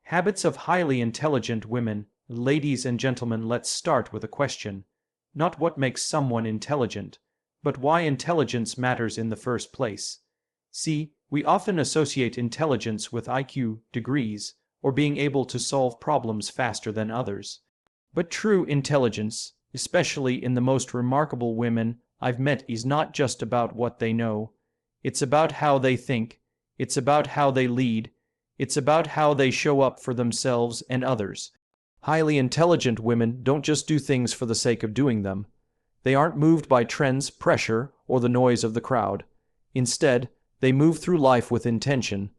Habits of highly intelligent women. Ladies and gentlemen, let's start with a question. Not what makes someone intelligent, but why intelligence matters in the first place. See, we often associate intelligence with IQ, degrees, or being able to solve problems faster than others. But true intelligence, especially in the most remarkable women I've met, is not just about what they know. It's about how they think. It's about how they lead. It's about how they show up for themselves and others. Highly intelligent women don't just do things for the sake of doing them. They aren't moved by trends, pressure, or the noise of the crowd. Instead, they move through life with intention.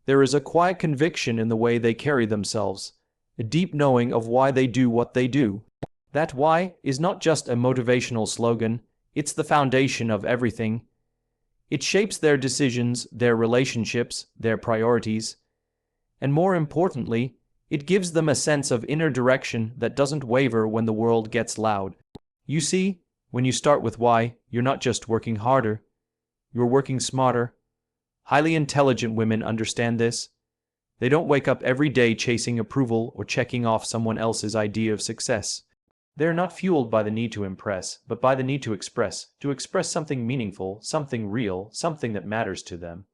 There is a quiet conviction in the way they carry themselves, a deep knowing of why they do what they do. That why is not just a motivational slogan, it's the foundation of everything. It shapes their decisions, their relationships, their priorities, and more importantly, it gives them a sense of inner direction that doesn't waver when the world gets loud. You see, when you start with why, you're not just working harder, you're working smarter. Highly intelligent women understand this. They don't wake up every day chasing approval or checking off someone else's idea of success. They're not fueled by the need to impress, but by the need to express something meaningful, something real, something that matters to them.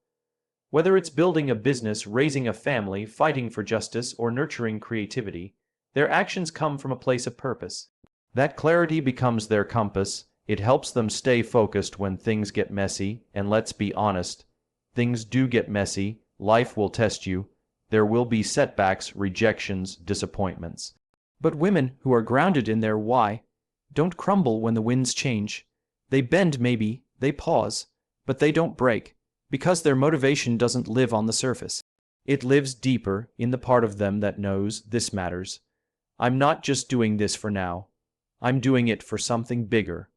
Whether it's building a business, raising a family, fighting for justice, or nurturing creativity, their actions come from a place of purpose. That clarity becomes their compass. It helps them stay focused when things get messy, and let's be honest, things do get messy. Life will test you. There will be setbacks, rejections, disappointments. But women who are grounded in their why don't crumble when the winds change. They bend maybe, they pause, but they don't break, because their motivation doesn't live on the surface. It lives deeper in the part of them that knows this matters. I'm not just doing this for now. I'm doing it for something bigger.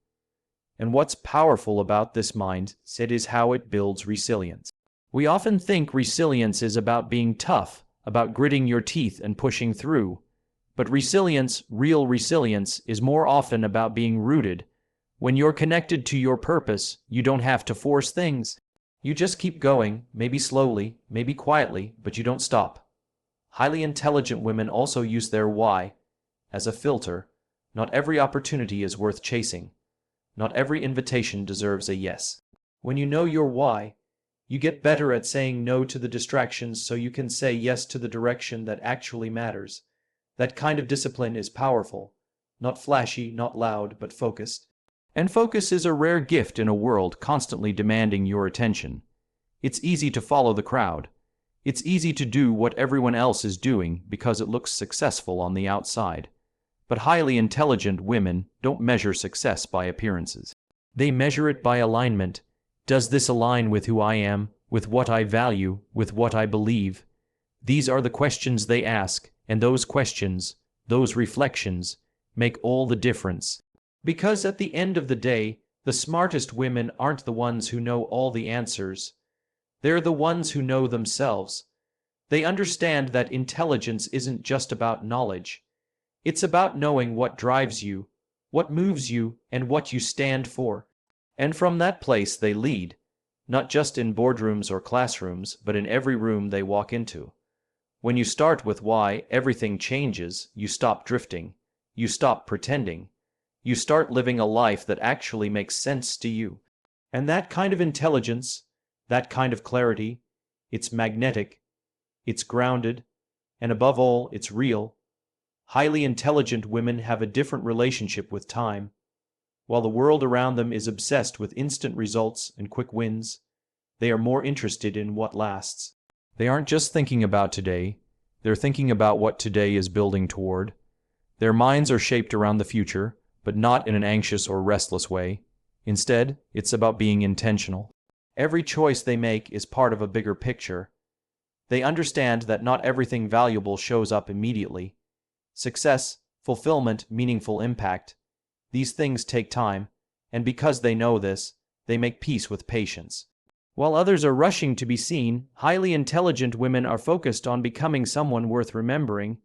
And what's powerful about this mindset is how it builds resilience. We often think resilience is about being tough, about gritting your teeth and pushing through. But resilience, real resilience, is more often about being rooted. When you're connected to your purpose, you don't have to force things. You just keep going, maybe slowly, maybe quietly, but you don't stop. Highly intelligent women also use their why as a filter. Not every opportunity is worth chasing. Not every invitation deserves a yes. When you know your why, you get better at saying no to the distractions so you can say yes to the direction that actually matters. That kind of discipline is powerful. Not flashy, not loud, but focused. And focus is a rare gift in a world constantly demanding your attention. It's easy to follow the crowd. It's easy to do what everyone else is doing because it looks successful on the outside. But highly intelligent women don't measure success by appearances. They measure it by alignment. Does this align with who I am, with what I value, with what I believe? These are the questions they ask, and those questions, those reflections, make all the difference. Because at the end of the day, the smartest women aren't the ones who know all the answers. They're the ones who know themselves. They understand that intelligence isn't just about knowledge. It's about knowing what drives you, what moves you, and what you stand for. And from that place they lead, not just in boardrooms or classrooms, but in every room they walk into. When you start with why, everything changes. You stop drifting. You stop pretending. You start living a life that actually makes sense to you. And that kind of intelligence, that kind of clarity, it's magnetic, it's grounded, and above all, it's real. Highly intelligent women have a different relationship with time. While the world around them is obsessed with instant results and quick wins, they are more interested in what lasts. They aren't just thinking about today, they're thinking about what today is building toward. Their minds are shaped around the future, but not in an anxious or restless way. Instead, it's about being intentional. Every choice they make is part of a bigger picture. They understand that not everything valuable shows up immediately. Success, fulfillment, meaningful impact. These things take time, and because they know this, they make peace with patience. While others are rushing to be seen, highly intelligent women are focused on becoming someone worth remembering.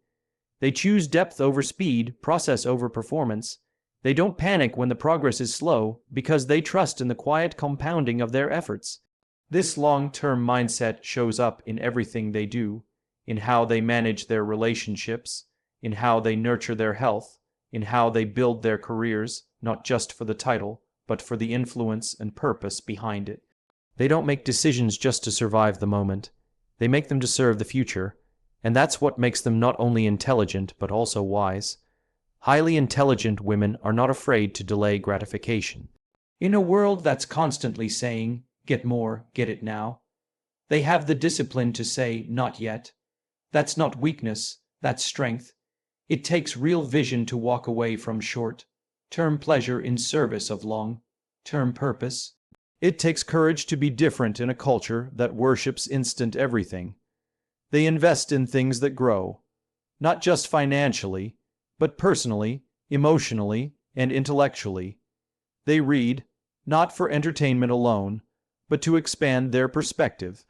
They choose depth over speed, process over performance. They don't panic when the progress is slow because they trust in the quiet compounding of their efforts. This long-term mindset shows up in everything they do, in how they manage their relationships, in how they nurture their health, in how they build their careers, not just for the title, but for the influence and purpose behind it. They don't make decisions just to survive the moment. They make them to serve the future, and that's what makes them not only intelligent but also wise. Highly intelligent women are not afraid to delay gratification. In a world that's constantly saying, get more, get it now, they have the discipline to say, not yet. That's not weakness, that's strength. It takes real vision to walk away from short-term pleasure in service of long-term purpose. It takes courage to be different in a culture that worships instant everything. They invest in things that grow, not just financially, but personally, emotionally, and intellectually. They read, not for entertainment alone, but to expand their perspective.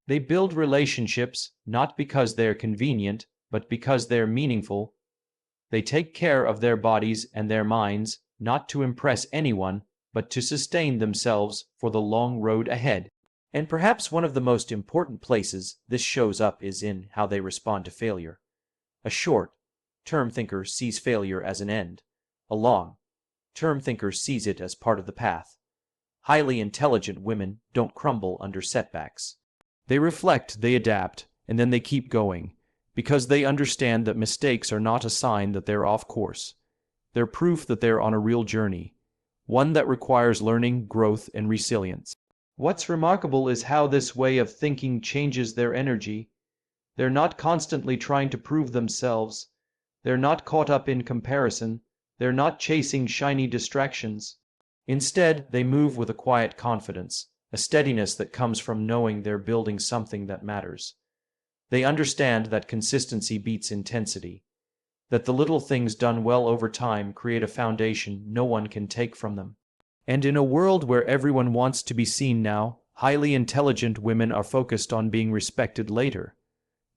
They build relationships not because they're convenient, but because they're meaningful. They take care of their bodies and their minds, not to impress anyone, but to sustain themselves for the long road ahead. And perhaps one of the most important places this shows up is in how they respond to failure. A short-term thinker sees failure as an end. A long-term thinker sees it as part of the path. Highly intelligent women don't crumble under setbacks. They reflect, they adapt, and then they keep going, because they understand that mistakes are not a sign that they're off course. They're proof that they're on a real journey, one that requires learning, growth, and resilience. What's remarkable is how this way of thinking changes their energy. They're not constantly trying to prove themselves. They're not caught up in comparison. They're not chasing shiny distractions. Instead, they move with a quiet confidence, a steadiness that comes from knowing they're building something that matters. They understand that consistency beats intensity, that the little things done well over time create a foundation no one can take from them. And in a world where everyone wants to be seen now, highly intelligent women are focused on being respected later.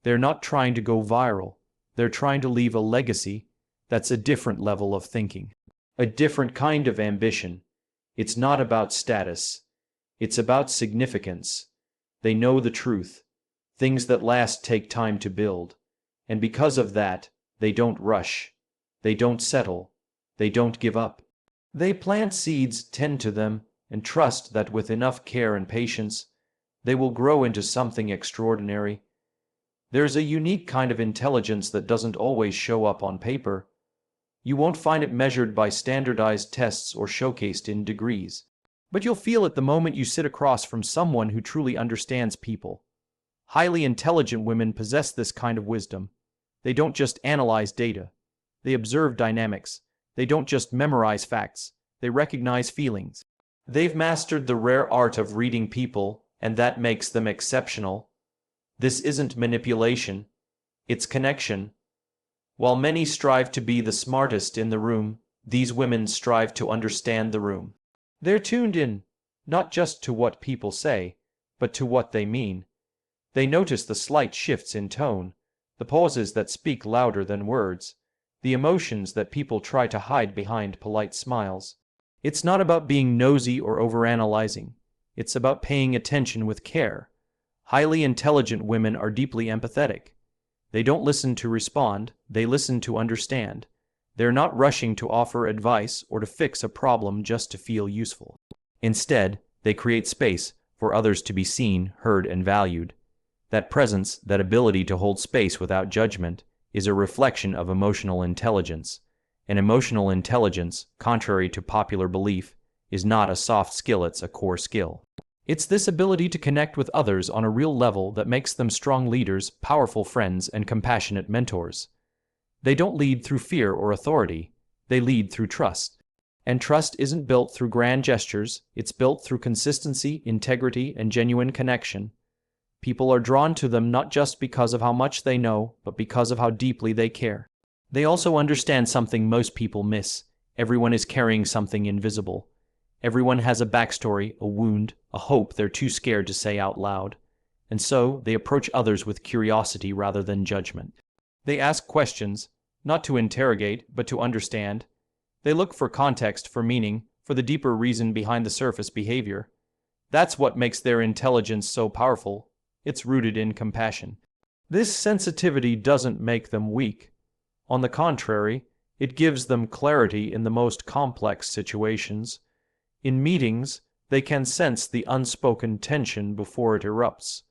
They're not trying to go viral. They're trying to leave a legacy. That's a different level of thinking, a different kind of ambition. It's not about status. It's about significance. They know the truth. Things that last take time to build. And because of that, they don't rush. They don't settle. They don't give up. They plant seeds, tend to them, and trust that with enough care and patience, they will grow into something extraordinary. There's a unique kind of intelligence that doesn't always show up on paper. You won't find it measured by standardized tests or showcased in degrees. But you'll feel it the moment you sit across from someone who truly understands people. Highly intelligent women possess this kind of wisdom. They don't just analyze data. They observe dynamics. They don't just memorize facts. They recognize feelings. They've mastered the rare art of reading people, and that makes them exceptional. This isn't manipulation. It's connection. While many strive to be the smartest in the room, these women strive to understand the room. They're tuned in, not just to what people say, but to what they mean. They notice the slight shifts in tone, the pauses that speak louder than words, the emotions that people try to hide behind polite smiles. It's not about being nosy or overanalyzing. It's about paying attention with care. Highly intelligent women are deeply empathetic. They don't listen to respond, they listen to understand. They're not rushing to offer advice or to fix a problem just to feel useful. Instead, they create space for others to be seen, heard, and valued. That presence, that ability to hold space without judgment, is a reflection of emotional intelligence. And emotional intelligence, contrary to popular belief, is not a soft skill, it's a core skill. It's this ability to connect with others on a real level that makes them strong leaders, powerful friends, and compassionate mentors. They don't lead through fear or authority. They lead through trust. And trust isn't built through grand gestures. It's built through consistency, integrity, and genuine connection. People are drawn to them not just because of how much they know, but because of how deeply they care. They also understand something most people miss. Everyone is carrying something invisible. Everyone has a backstory, a wound, a hope they're too scared to say out loud. And so, they approach others with curiosity rather than judgment. They ask questions, not to interrogate, but to understand. They look for context, for meaning, for the deeper reason behind the surface behavior. That's what makes their intelligence so powerful. It's rooted in compassion. This sensitivity doesn't make them weak. On the contrary, it gives them clarity in the most complex situations. In meetings, they can sense the unspoken tension before it erupts.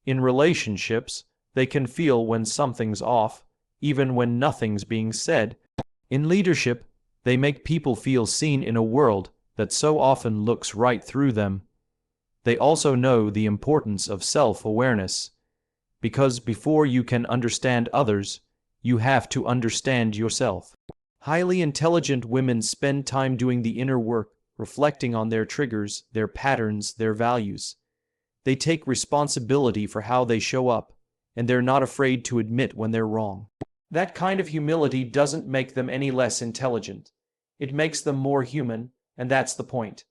In relationships, they can feel when something's off, even when nothing's being said. In leadership, they make people feel seen in a world that so often looks right through them. They also know the importance of self-awareness, because before you can understand others, you have to understand yourself. Highly intelligent women spend time doing the inner work, reflecting on their triggers, their patterns, their values. They take responsibility for how they show up, and they're not afraid to admit when they're wrong. That kind of humility doesn't make them any less intelligent. It makes them more human, and that's the point.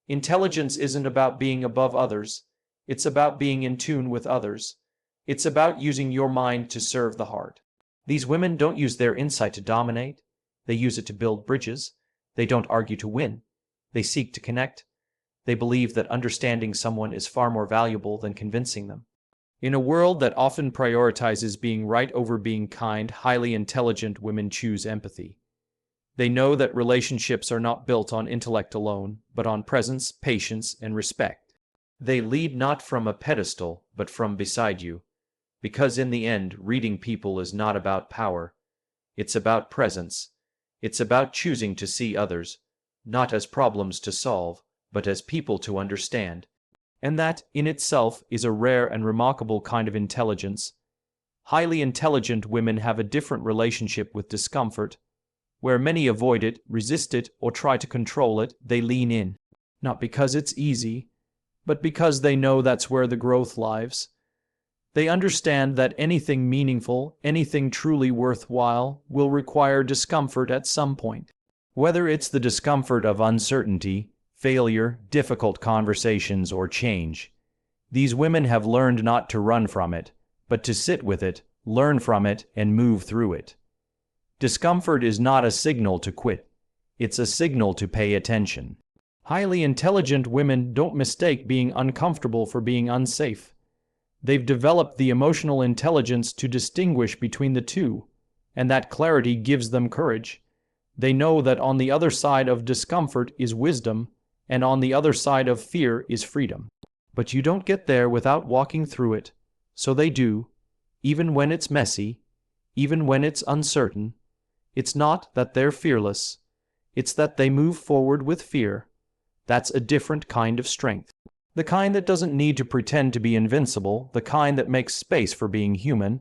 Intelligence isn't about being above others. It's about being in tune with others. It's about using your mind to serve the heart. These women don't use their insight to dominate. They use it to build bridges. They don't argue to win. They seek to connect. They believe that understanding someone is far more valuable than convincing them. In a world that often prioritizes being right over being kind, highly intelligent women choose empathy. They know that relationships are not built on intellect alone, but on presence, patience, and respect. They lead not from a pedestal, but from beside you. Because in the end, reading people is not about power. It's about presence. It's about choosing to see others, not as problems to solve, but as people to understand. And that, in itself, is a rare and remarkable kind of intelligence. Highly intelligent women have a different relationship with discomfort. Where many avoid it, resist it, or try to control it, they lean in. Not because it's easy, but because they know that's where the growth lies. They understand that anything meaningful, anything truly worthwhile, will require discomfort at some point. Whether it's the discomfort of uncertainty, failure, difficult conversations, or change. These women have learned not to run from it, but to sit with it, learn from it, and move through it. Discomfort is not a signal to quit. It's a signal to pay attention. Highly intelligent women don't mistake being uncomfortable for being unsafe. They've developed the emotional intelligence to distinguish between the two, and that clarity gives them courage. They know that on the other side of discomfort is wisdom, and on the other side of fear is freedom. But you don't get there without walking through it. So they do, even when it's messy, even when it's uncertain. It's not that they're fearless. It's that they move forward with fear. That's a different kind of strength. The kind that doesn't need to pretend to be invincible, the kind that makes space for being human.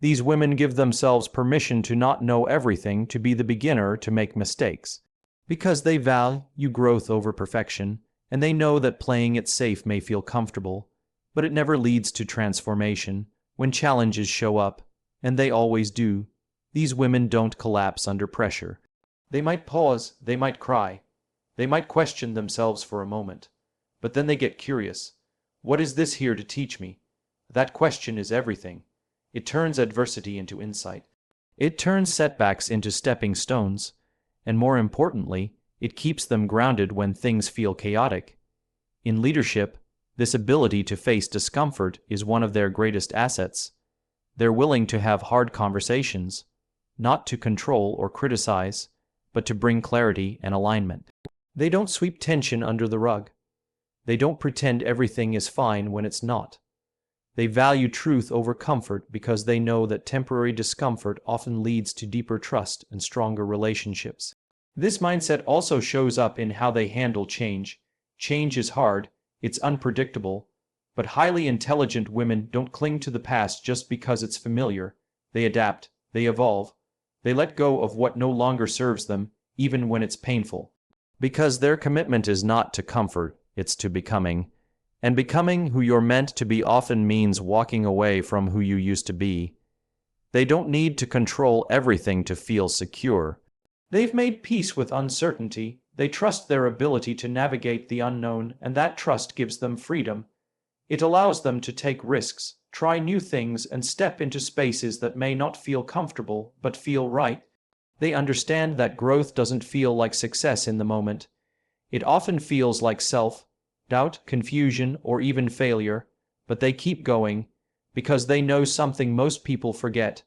These women give themselves permission to not know everything, to be the beginner, to make mistakes. Because they value growth over perfection, and they know that playing it safe may feel comfortable, but it never leads to transformation. When challenges show up, and they always do, these women don't collapse under pressure. They might pause, they might cry, they might question themselves for a moment, but then they get curious. What is this here to teach me? That question is everything. It turns adversity into insight. It turns setbacks into stepping stones. And more importantly, it keeps them grounded when things feel chaotic. In leadership, this ability to face discomfort is one of their greatest assets. They're willing to have hard conversations, not to control or criticize, but to bring clarity and alignment. They don't sweep tension under the rug. They don't pretend everything is fine when it's not. They value truth over comfort because they know that temporary discomfort often leads to deeper trust and stronger relationships. This mindset also shows up in how they handle change. Change is hard, it's unpredictable, but highly intelligent women don't cling to the past just because it's familiar. They adapt, they evolve, they let go of what no longer serves them, even when it's painful. Because their commitment is not to comfort, it's to becoming. And becoming who you're meant to be often means walking away from who you used to be. They don't need to control everything to feel secure. They've made peace with uncertainty. They trust their ability to navigate the unknown, and that trust gives them freedom. It allows them to take risks, try new things, and step into spaces that may not feel comfortable, but feel right. They understand that growth doesn't feel like success in the moment. It often feels like self-doubt, confusion, or even failure, but they keep going Because they know something most people forget.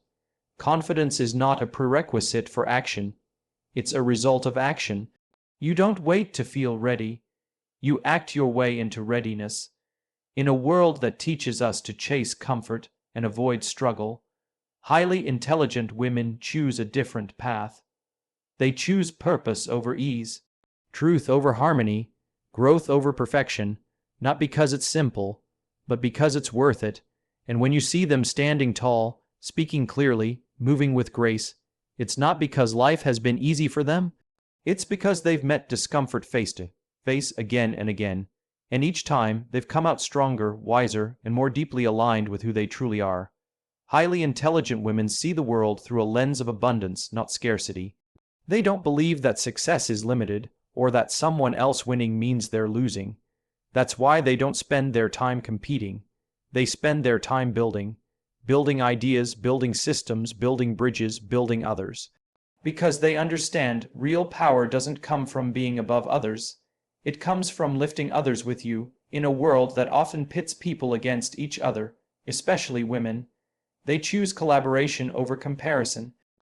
Confidence is not a prerequisite for action. It's a result of action. You don't wait to feel ready. You act your way into readiness. In a world that teaches us to chase comfort and avoid struggle, highly intelligent women choose a different path. They choose purpose over ease, truth over harmony, growth over perfection, not because it's simple, but because it's worth it. And when you see them standing tall, speaking clearly, moving with grace, it's not because life has been easy for them. It's because they've met discomfort face to face again and again, and each time they've come out stronger, wiser, and more deeply aligned with who they truly are. Highly intelligent women see the world through a lens of abundance, not scarcity. They don't believe that success is limited, or that someone else winning means they're losing. That's why they don't spend their time competing. They spend their time building ideas, building systems, building bridges, building others. Because they understand real power doesn't come from being above others. It comes from lifting others with you. In a world that often pits people against each other, especially women, they choose collaboration over comparison.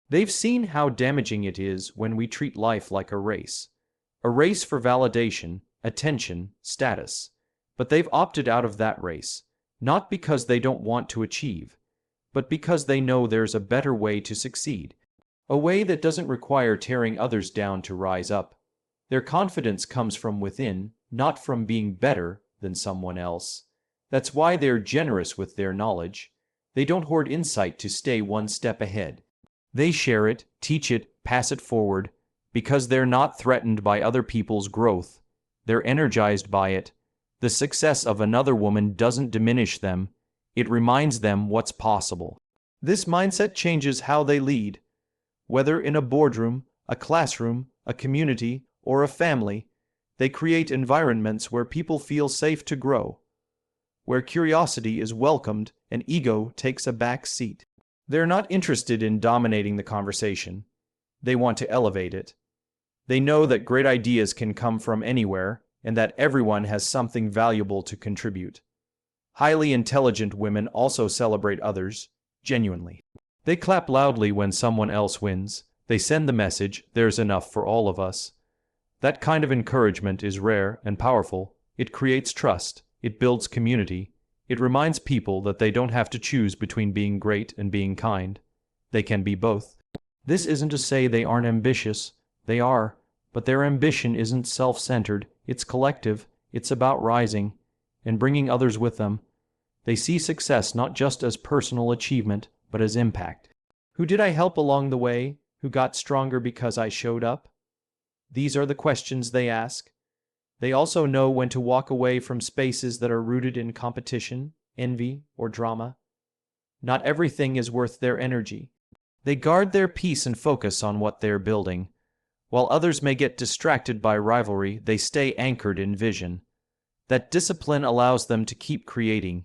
They've seen how damaging it is when we treat life like a race for validation, attention, status. But they've opted out of that race, not because they don't want to achieve, but because they know there's a better way to succeed, a way that doesn't require tearing others down to rise up. Their confidence comes from within, not from being better than someone else. That's why they're generous with their knowledge. They don't hoard insight to stay one step ahead. They share it, teach it, pass it forward, because they're not threatened by other people's growth. They're energized by it. The success of another woman doesn't diminish them. It reminds them what's possible. This mindset changes how they lead. Whether in a boardroom, a classroom, a community, or a family, they create environments where people feel safe to grow, where curiosity is welcomed and ego takes a back seat. They're not interested in dominating the conversation. They want to elevate it. They know that great ideas can come from anywhere and that everyone has something valuable to contribute. Highly intelligent women also celebrate others, genuinely. They clap loudly when someone else wins. They send the message, "There's enough for all of us." That kind of encouragement is rare and powerful. It creates trust. It builds community. It reminds people that they don't have to choose between being great and being kind. They can be both. This isn't to say they aren't ambitious. They are, but their ambition isn't self-centered. It's collective. It's about rising and bringing others with them. They see success not just as personal achievement, but as impact. Who did I help along the way? Who got stronger because I showed up? These are the questions they ask. They also know when to walk away from spaces that are rooted in competition, envy, or drama. Not everything is worth their energy. They guard their peace and focus on what they're building. While others may get distracted by rivalry, they stay anchored in vision. That discipline allows them to keep creating,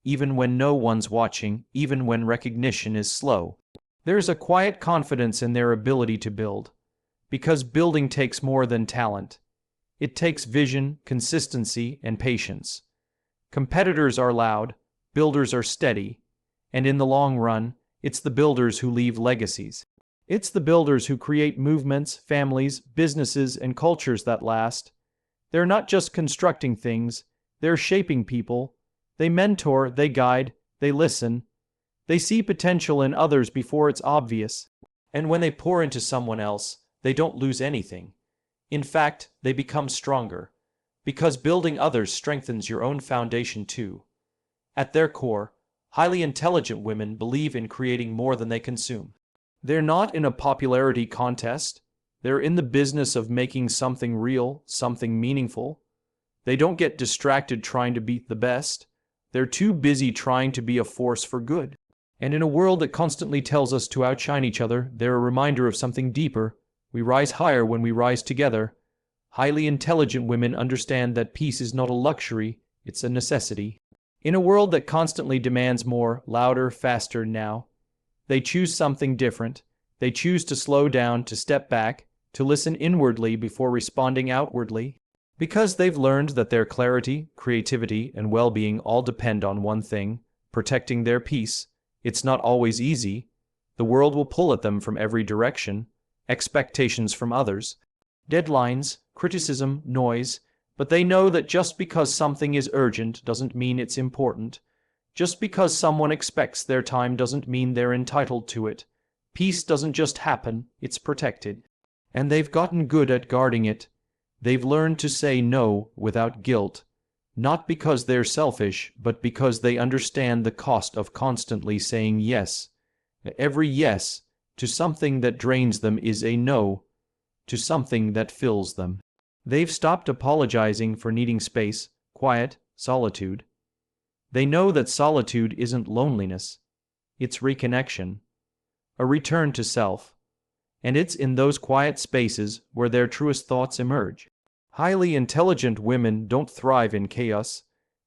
even when no one's watching, even when recognition is slow. There's a quiet confidence in their ability to build, because building takes more than talent. It takes vision, consistency, and patience. Competitors are loud, builders are steady, and in the long run, it's the builders who leave legacies. It's the builders who create movements, families, businesses, and cultures that last. They're not just constructing things, they're shaping people. They mentor, they guide, they listen. They see potential in others before it's obvious. And when they pour into someone else, they don't lose anything. In fact, they become stronger, because building others strengthens your own foundation too. At their core, highly intelligent women believe in creating more than they consume. They're not in a popularity contest. They're in the business of making something real, something meaningful. They don't get distracted trying to beat the best. They're too busy trying to be a force for good. And in a world that constantly tells us to outshine each other, they're a reminder of something deeper. We rise higher when we rise together. Highly intelligent women understand that peace is not a luxury, it's a necessity. In a world that constantly demands more, louder, faster now, they choose something different. They choose to slow down, to step back, to listen inwardly before responding outwardly. Because they've learned that their clarity, creativity, and well-being all depend on one thing, protecting their peace. It's not always easy. The world will pull at them from every direction, expectations from others, deadlines, criticism, noise, but they know that just because something is urgent doesn't mean it's important. Just because someone expects their time doesn't mean they're entitled to it. Peace doesn't just happen, it's protected. And they've gotten good at guarding it. They've learned to say no without guilt, not because they're selfish, but because they understand the cost of constantly saying yes. Every yes to something that drains them is a no to something that fills them. They've stopped apologizing for needing space, quiet, solitude. They know that solitude isn't loneliness, it's reconnection, a return to self. And it's in those quiet spaces where their truest thoughts emerge. Highly intelligent women don't thrive in chaos.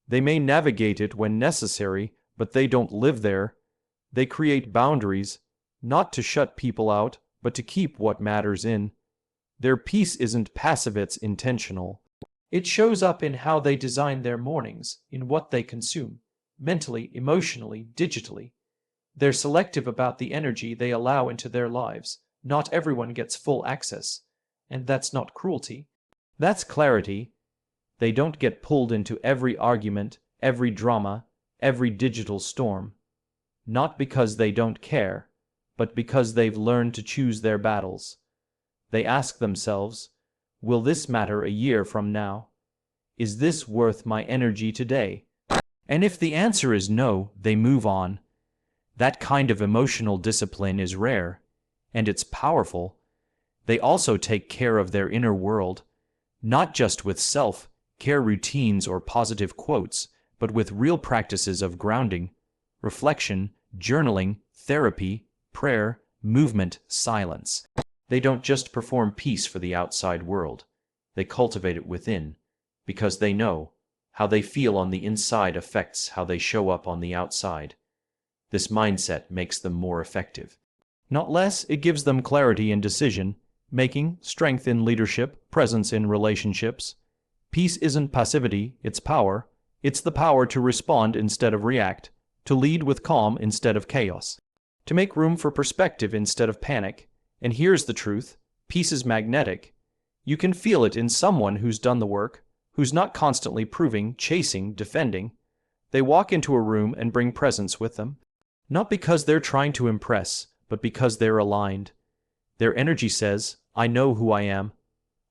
They may navigate it when necessary, but they don't live there. They create boundaries, not to shut people out, but to keep what matters in. Their peace isn't passive, it's intentional. It shows up in how they design their mornings, in what they consume, mentally, emotionally, digitally. They're selective about the energy they allow into their lives. Not everyone gets full access, and that's not cruelty. That's clarity. They don't get pulled into every argument, every drama, every digital storm. Not because they don't care, but because they've learned to choose their battles. They ask themselves, will this matter a year from now? Is this worth my energy today? And if the answer is no, they move on. That kind of emotional discipline is rare, and it's powerful. They also take care of their inner world, not just with self-care routines or positive quotes, but with real practices of grounding, reflection, journaling, therapy, prayer, movement, silence. They don't just perform peace for the outside world. They cultivate it within, because they know how they feel on the inside affects how they show up on the outside. This mindset makes them more effective. Not less, it gives them clarity in decision making, strength in leadership, presence in relationships. Peace isn't passivity, it's power. It's the power to respond instead of react, to lead with calm instead of chaos, to make room for perspective instead of panic. And here's the truth, peace is magnetic. You can feel it in someone who's done the work, who's not constantly proving, chasing, defending. They walk into a room and bring presence with them, not because they're trying to impress, but because they're aligned. Their energy says, I know who I am,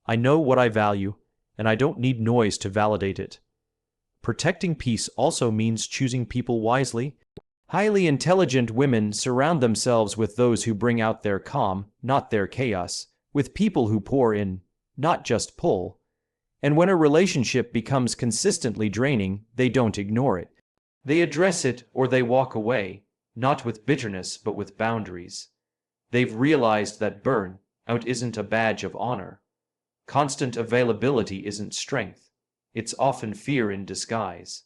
I know what I value, and I don't need noise to validate it. Protecting peace also means choosing people wisely. Highly intelligent women surround themselves with those who bring out their calm, not their chaos, with people who pour in, not just pull. And when a relationship becomes consistently draining, they don't ignore it. They address it or they walk away, not with bitterness but with boundaries. They've realized that burnout isn't a badge of honor. Constant availability isn't strength. It's often fear in disguise.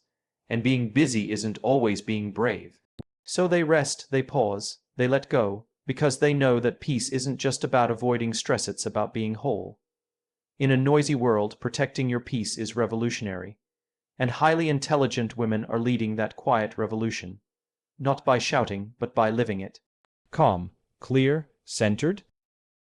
And being busy isn't always being brave. So they rest, they pause, they let go, because they know that peace isn't just about avoiding stress, it's about being whole. In a noisy world, protecting your peace is revolutionary. And highly intelligent women are leading that quiet revolution. Not by shouting, but by living it. Calm, clear, centered.